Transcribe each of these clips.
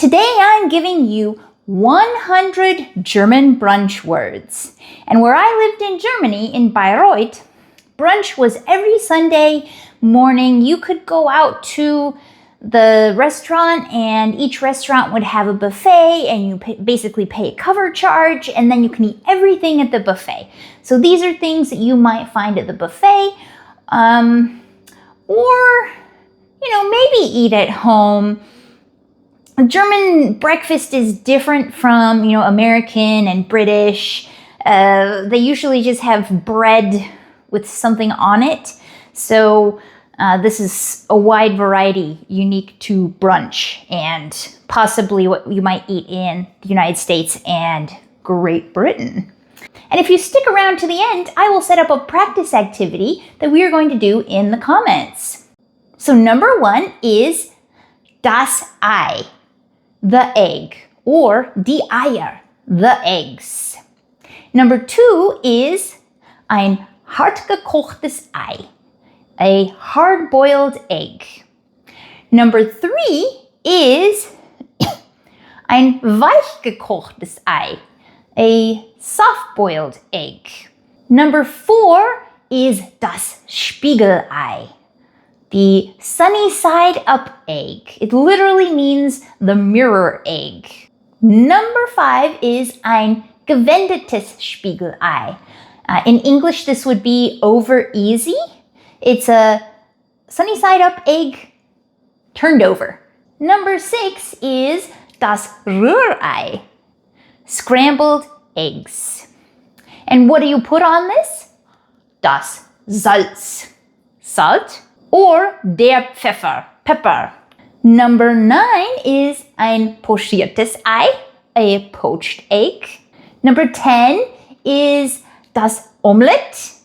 Today I'm giving you 100 German brunch words. And where I lived in Germany, in Bayreuth, brunch was every Sunday morning. You could go out to the restaurant and each restaurant would have a buffet and you basically pay a cover charge and then you can eat everything at the buffet. So these are things that you might find at the buffet or, maybe eat at home. German breakfast is different from, American and British. They usually just have bread with something on it. So this is a wide variety unique to brunch and possibly what you might eat in the United States and Great Britain. And if you stick around to the end, I will set up a practice activity that we are going to do in the comments. So number 1 is das Ei, the egg, or die Eier, the eggs. Number 2 is ein hartgekochtes Ei, a hard-boiled egg. Number 3 is ein weichgekochtes Ei, a soft-boiled egg. Number 4 is das Spiegelei, the sunny side up egg. It literally means the mirror egg. Number 5 is ein gewendetes Spiegelei. In English, this would be over easy. It's a sunny side up egg turned over. Number 6 is das Rührei, scrambled eggs. And what do you put on this? Das Salz, salt, or der Pfeffer, pepper. Number 9 is ein pochiertes Ei, a poached egg. Number 10 is das Omelette,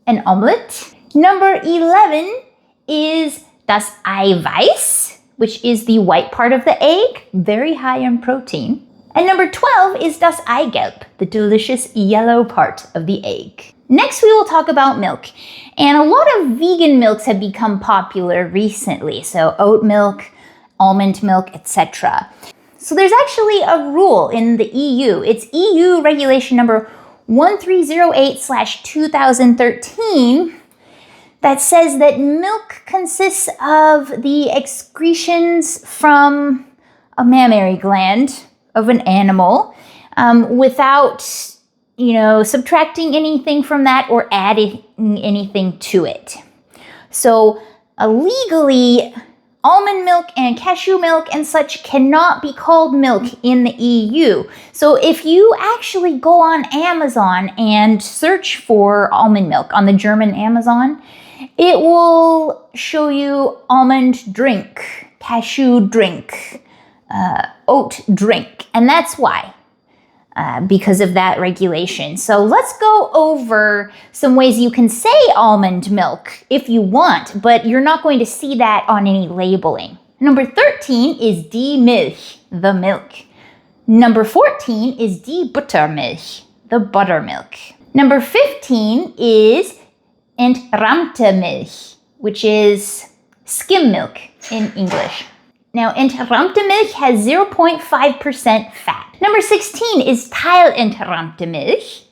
an omelette. Number 11 is das Eiweiß, which is the white part of the egg, very high in protein. And number 12 is das Eigelb, the delicious yellow part of the egg. Next, we will talk about milk. And a lot of vegan milks have become popular recently, so oat milk, almond milk, etc. So there's actually a rule in the EU. It's EU regulation number 1308/2013 that says that milk consists of the excretions from a mammary gland of an animal without, subtracting anything from that or adding anything to it. So legally, almond milk and cashew milk and such cannot be called milk in the EU. So if you actually go on Amazon and search for almond milk on the German Amazon, it will show you almond drink, cashew drink, oat drink, and that's why. Because of that regulation. So let's go over some ways you can say almond milk if you want, but you're not going to see that on any labeling. Number 13 is die Milch, the milk. Number 14 is die Buttermilch, the buttermilk. Number 15 is entrahmte Milch, which is skim milk in English. Now, entrahmte Milch has 0.5% fat. Number 16 is teilentrahmte Milch.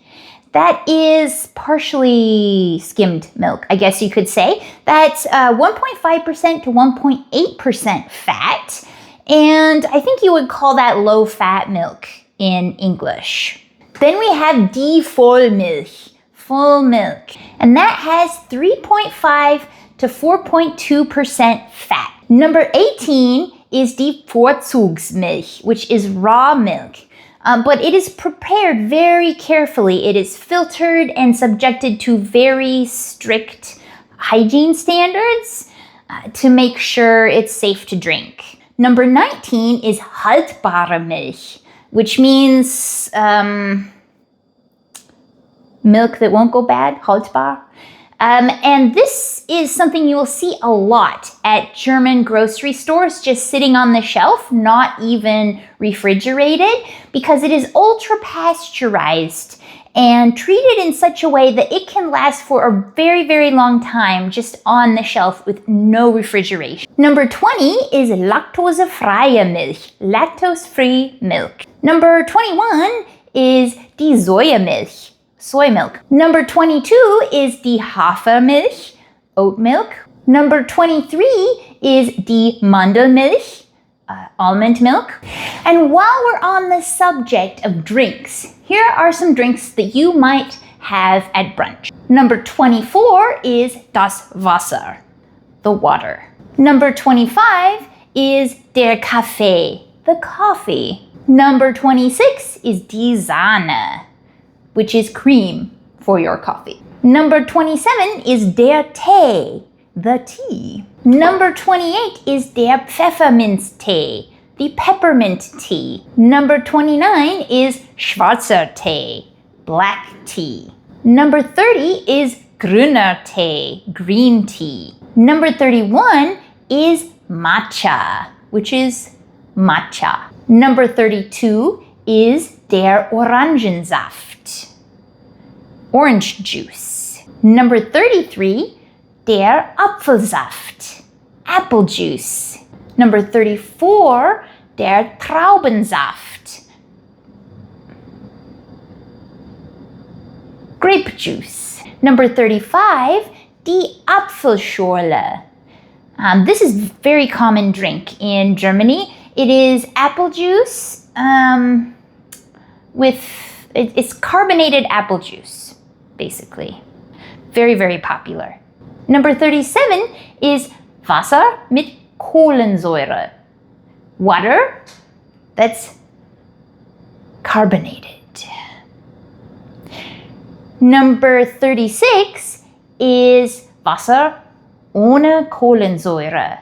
That is partially skimmed milk, I guess you could say. That's 1.5% to 1.8% fat. And I think you would call that low-fat milk in English. Then we have die Vollmilch, full milk. And that has 3.5 to 4.2% fat. Number 18 is die Vorzugsmilch, which is raw milk. But it is prepared very carefully. It is filtered and subjected to very strict hygiene standards to make sure it's safe to drink. Number 19 is haltbare Milch, which means milk that won't go bad, haltbar. And this is something you will see a lot at German grocery stores, just sitting on the shelf, not even refrigerated, because it is ultra pasteurized and treated in such a way that it can last for a very, very long time just on the shelf with no refrigeration. Number 20 is laktosefreie Milch, lactose-free milk. Number 21 is die Sojamilch, soy milk. Number 22 is die Hafermilch, oat milk. Number 23 is die Mandelmilch, almond milk. And while we're on the subject of drinks, here are some drinks that you might have at brunch. Number 24 is das Wasser, the water. Number 25 is der Kaffee, the coffee. Number 26 is die Sahne, which is cream for your coffee. Number 27 is der Tee, the tea. Number 28 is der Pfefferminztee, the peppermint tea. Number 29 is schwarzer Tee, black tea. Number 30 is grüner Tee, green tea. Number 31 is matcha, which is matcha. Number 32 is der Orangensaft, orange juice. Number 33, der Apfelsaft, apple juice. Number 34, der Traubensaft, grape juice. Number 35, die Apfelschorle. This is a very common drink in Germany. It is apple juice it's carbonated apple juice, basically. Very, very popular. Number 37 is Wasser mit Kohlensäure. Water that's carbonated. Number 36 is Wasser ohne Kohlensäure.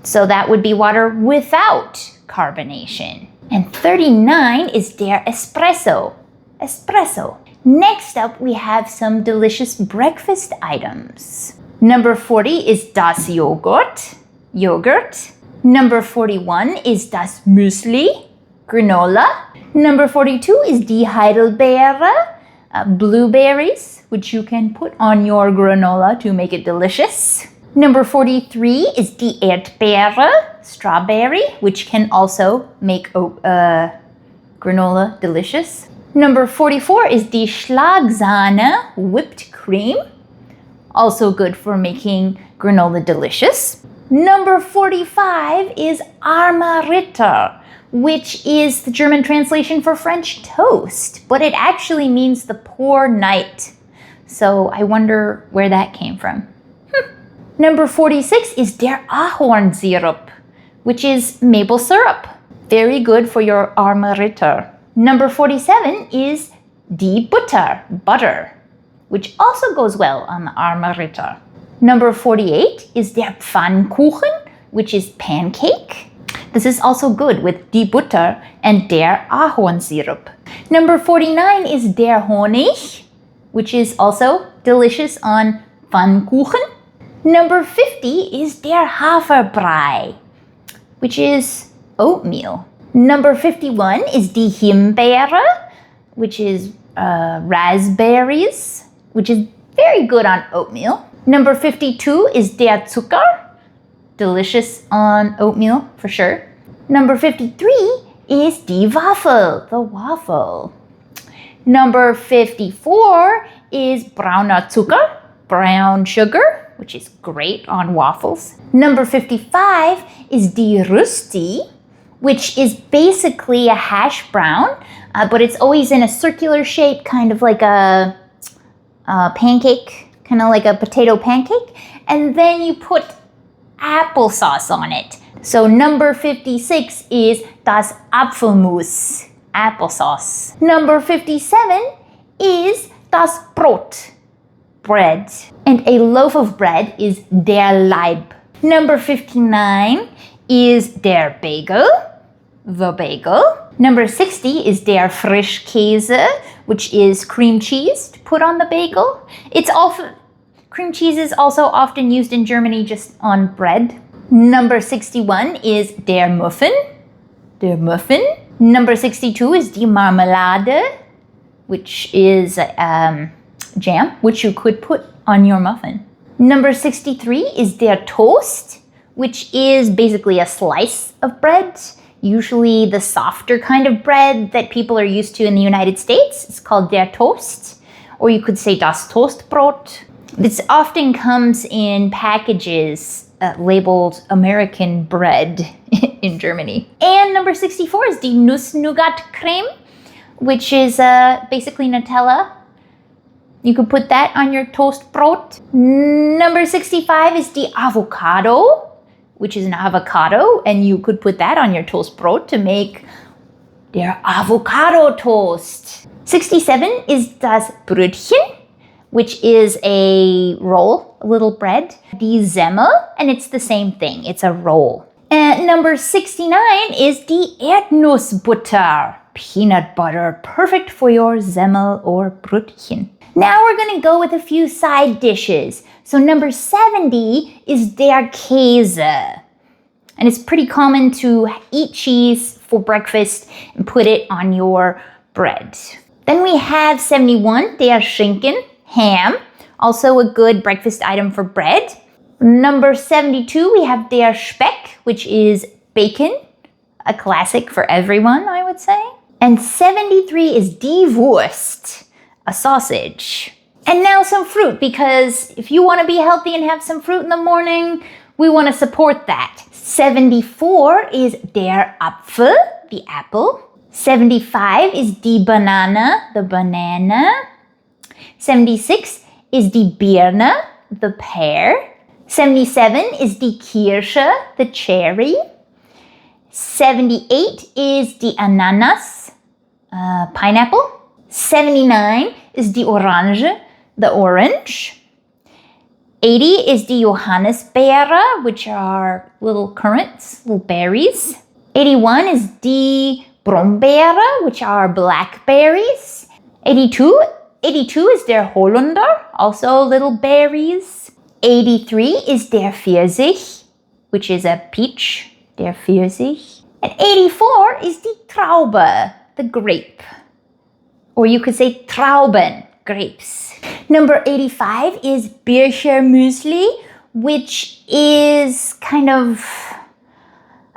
So that would be water without carbonation. And 39 is der Espresso. Espresso. Next up, we have some delicious breakfast items. Number 40 is das Joghurt, yogurt. Number 41 is das Müsli, granola. Number 42 is die Heidelbeere, blueberries, which you can put on your granola to make it delicious. Number 43 is die Erdbeere, strawberry, which can also make granola delicious. Number 44 is die Schlagsahne, whipped cream, also good for making granola delicious. Number 45 is armer Ritter, which is the German translation for French toast, but it actually means the poor knight. So I wonder where that came from. Number 46 is der Ahornsirup, which is maple syrup. Very good for your armer Ritter. Number 47 is die Butter, butter, which also goes well on the armer Ritter. Number 48 is der Pfannkuchen, which is pancake. This is also good with die Butter and der Ahornsirup. Number 49 is der Honig, which is also delicious on Pfannkuchen. Number 50 is der Haferbrei, which is oatmeal. Number 51 is die Himbeere, which is raspberries, which is very good on oatmeal. Number 52 is der Zucker, delicious on oatmeal for sure. Number 53 is die Waffel, the waffle. Number 54 is brauner Zucker, brown sugar, which is great on waffles. Number 55 is die Rösti, which is basically a hash brown, but it's always in a circular shape, kind of like a pancake, kind of like a potato pancake. And then you put applesauce on it. So number 56 is das Apfelmus, applesauce. Number 57 is das Brot, bread. And a loaf of bread is der Laib. Number 59 is der Bagel, the bagel. Number 60 is der Frischkäse, which is cream cheese to put on the bagel. Cream cheese is also often used in Germany just on bread. Number 61 is der Muffin, Number 62 is die Marmelade, which is jam, which you could put on your muffin. Number 63 is der Toast, which is basically a slice of bread, usually the softer kind of bread that people are used to in the United States. It's called der Toast, or you could say das Toastbrot. This often comes in packages labeled American bread in Germany. And number 64 is die Nuss-Nougat-Creme, which is basically Nutella. You could put that on your Toastbrot. Number 65 is die Avocado, which is an avocado, and you could put that on your Toastbrot to make der Avocado Toast. 67 is das Brötchen, which is a roll, a little bread. Die Semmel, and it's the same thing, it's a roll. And number 69 is die Erdnussbutter, peanut butter, perfect for your Semmel or Brötchen. Now we're gonna go with a few side dishes. So number 70 is der Käse. And it's pretty common to eat cheese for breakfast and put it on your bread. Then we have 71, der Schinken, ham, also a good breakfast item for bread. Number 72, we have der Speck, which is bacon, a classic for everyone, I would say. And 73 is die Wurst, a sausage. And now some fruit, because if you want to be healthy and have some fruit in the morning, we want to support that. 74 is der Apfel, the apple. 75 is die Banane, the banana. 76 is die Birne, the pear. 77 is die Kirsche, the cherry. 78 is die Ananas, pineapple. 79 is die Orange, the orange. 80 is die Johannisbeere, which are little currants, little berries. 81 is die Brombeere, which are blackberries. 82 is der Holunder, also little berries. 83 is der Pfirsich, which is a peach, der Pfirsich. And 84 is die Traube, the grape. Or you could say Trauben, grapes. Number 85 is Bircher Müsli, which is kind of,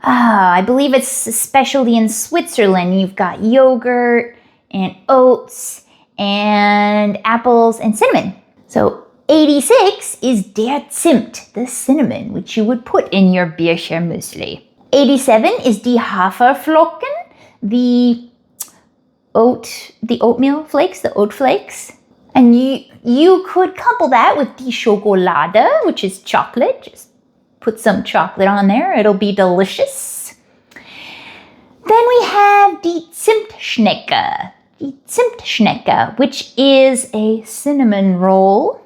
I believe it's especially in Switzerland. You've got yogurt and oats and apples and cinnamon. So 86 is der Zimt, the cinnamon, which you would put in your Bircher Müsli. 87 is die Haferflocken, the oatmeal flakes, the oat flakes. And you could couple that with die Schokolade, which is chocolate. Just put some chocolate on there, it'll be delicious. Then we have die Zimtschnecke. Die Zimtschnecke, which is a cinnamon roll,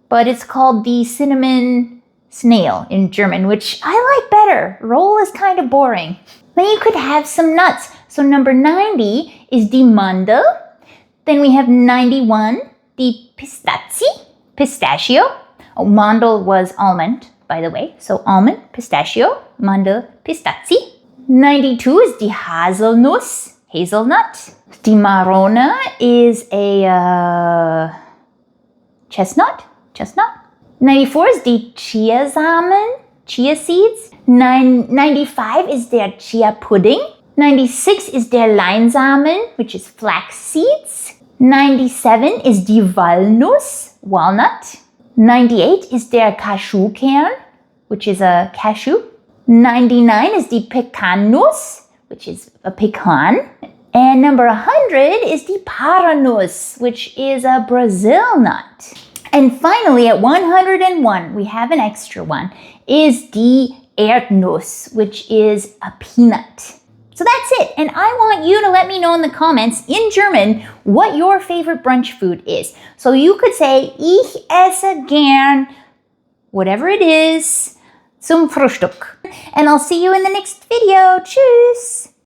but it's called the cinnamon snail in German, which I like better. Roll is kind of boring. Then you could have some nuts. So number 90 is die Mandel. Then we have 91, die pistachio. Oh, Mandel was almond, by the way. So almond, pistachio, Mandel, pistazie. 92 is die Haselnuss, hazelnut. Die Marone is a chestnut. 94 is die Chiasamen, chia seeds. 95 is der Chia pudding. 96 is der Leinsamen, which is flax seeds. 97 is die Walnuss, walnut. 98 is der Cashewkern, which is a cashew. 99 is die Pekannuss, which is a pecan. And number 100 is die Paranuss, which is a Brazil nut. And finally, at 101, we have an extra one, is die Erdnuss, which is a peanut. So that's it. And I want you to let me know in the comments in German what your favorite brunch food is. So you could say, ich esse gern, whatever it is, zum Frühstück. And I'll see you in the next video. Tschüss.